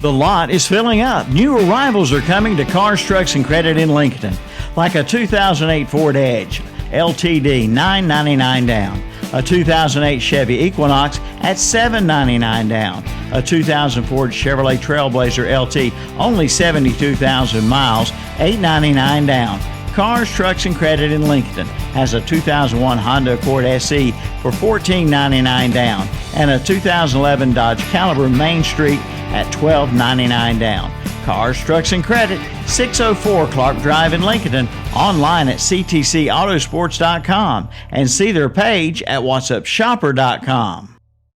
The lot is filling up. New arrivals are coming to Cars, Trucks, and Credit in Lincoln. Like a 2008 Ford Edge, LTD, $999 down. A 2008 Chevy Equinox at $799 down. A 2000 Ford Chevrolet Trailblazer LT, only 72,000 miles, $899 down. Cars, Trucks, and Credit in Lincoln has a 2001 Honda Accord SE for $1499 down and a 2011 Dodge Caliber Main Street at $1299 down. Cars, Trucks, and Credit, 604 Clark Drive in Lincoln, online at ctcautosports.com and see their page at whatsupshopper.com.